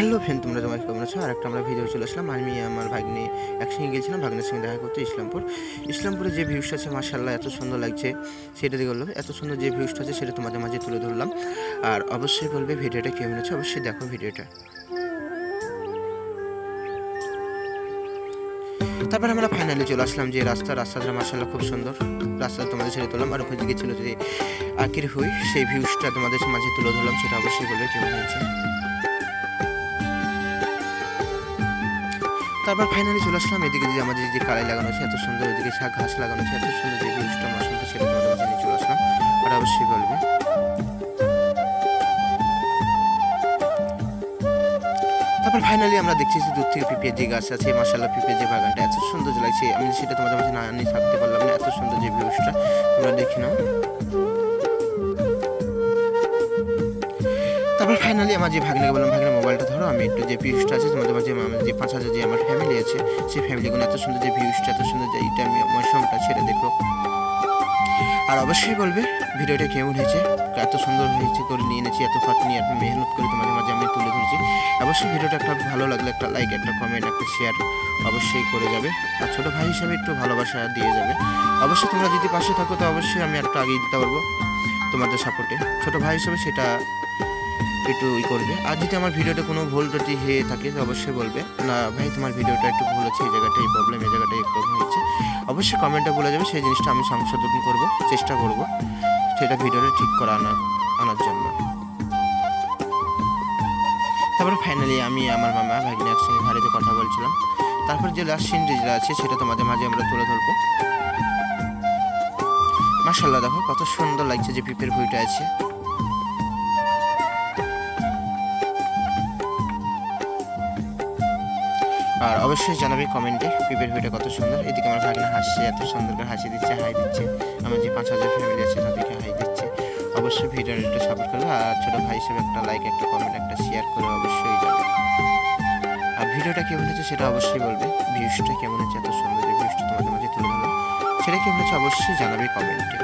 Hello friend, তোমরা তোমার কেমন আছো? আর একটা আমরা ভিডিও চলে আসলাম। আমি আমার ভাগ্নে একসঙ্গে গিয়েছিলাম ভাগ্নের সঙ্গে দেখা করতে ইসলামপুরে যে ভিউসটা আছে মাশাআল্লাহ এত সুন্দর লাগছে, সেটা দিয়ে বললো এত সুন্দর যে ভিউসটা আছে সেটা তোমাদের মাঝে তুলে ধরলাম। আর অবশ্যই বলবে ভিডিওটা কেমন আছে, অবশ্যই দেখো ভিডিওটা। তারপরে আমরা ফাইনালি চলে আসলাম যে রাস্তাটা মাশাআল্লাহ খুব সুন্দর। রাস্তা তোমাদের ছেড়ে তুললাম, আর ওখান দিকে ছিল যে আকির হুই, সেই ভিউসটা তোমাদের মাঝে তুলে ধরলাম, সেটা অবশ্যই বলবে কেমন হয়েছে। তারপর ফাইনালি চলে আসলাম এদিকে যে আমাদের যে কালাই লাগানো আছে এত সুন্দর, ওইদিকে ঘাস লাগানো আছে এত সুন্দর, যে ভিউসটা মাশাআল্লাহ সেটা তোমাদের মাঝে নিয়ে চলে আসলাম, আর অবশ্যই বলবে। তারপর ফাইনালি আমরা দেখছি যে দূর থেকে পিঁপড়ে যে গাছ আছে মাশাআল্লাহ, পিঁপড়ে যে বাগানটা এত সুন্দর লাগছে, আমি সেটা তোমাদের মাঝে না নিয়ে থাকতে পারলাম না, এত সুন্দর যে ভিউসটা তোমরা দেখে নাও। তারপর ফাইনালি আমার যে ভাগ্নেকে বললাম, ভাগ্নে মোবাইলটা ধরো, আমি একটু যে ভিউসটা আছে তোমাদের মাঝে, আমার যে 5,000 যে আমার ফ্যামিলি আছে সেই ফ্যামিলিগুলো এত সুন্দর যে ভিউসটা, এত সুন্দর যে এইটা আমি মৌসুমটা ছেড়ে দেখো, আর অবশ্যই বলবে ভিডিওটা কেমন হয়েছে। এত সুন্দর হয়েছে করে নিয়ে এনেছি, এত ফাঁক নিয়ে এত মেহনত করে তোমাদের মাঝে আমি তুলে ধরেছি। অবশ্যই ভিডিওটা একটা ভালো লাগলে একটা লাইক, একটা কমেন্ট, একটা শেয়ার অবশ্যই করে যাবে, আর ছোটো ভাই হিসাবে একটু ভালোবাসা দিয়ে যাবে। অবশ্যই তোমরা যদি পাশে থাকো তো অবশ্যই আমি একটু আগিয়ে দিতে পারবো তোমাদের সাপোর্টে, ছোটো ভাই হিসেবে সেটা একটু করবে। আর যদি আমার ভিডিওটা কোনো ভুল ত্রুটি হয়ে থাকে তো অবশ্যই বলবে, না ভাই তোমার ভিডিওটা একটু ভুল হচ্ছে, এই জায়গাটাই প্রবলেম, এই জায়গাটাই প্রবলেম হচ্ছে, অবশ্যই কমেন্টে বলে যাবে, সেই জিনিসটা আমি সংশোধন করব, চেষ্টা করব সেটা ভিডিওটা ঠিক করে আনার জন্য। তারপরে ফাইনালি আমি আমার মামা ভাগ্নে একসঙ্গে গাড়িতে কথা বলছিলাম। তারপর যে লাস্ট সিন যেটা আছে সেটা তোমাদের মাঝে আমরা তুলে ধরবো। মাশাআল্লাহ দেখো কত সুন্দর লাগছে যে পিপের ভিউটা আছে। আর অবশ্যই জানাবে কমেন্টে পিপের ভিউটা কত সুন্দর। এদিকে আমার ভাগ্নে হাসছে, এত সুন্দর করে হাসি দিচ্ছে, হাই দিচ্ছে, আমার যে 5,000 ফ্যামিলি আছে তাদেরকে হাই দিচ্ছে। অবশ্যই ভিডিওটা একটু সাপোর্ট করবে, আর ছোটো ভাই হিসেবে একটা লাইক, একটা কমেন্ট, একটা শেয়ার করে অবশ্যই যাবে। আর ভিডিওটা কেমন হচ্ছে সেটা অবশ্যই বলবে, ভিউসটা কেমন হচ্ছে, এত সুন্দর যে ভিউসটা তোমাদের মাঝে তুলে ধরলাম সেটা কেমন হচ্ছে অবশ্যই জানাবে কমেন্টে।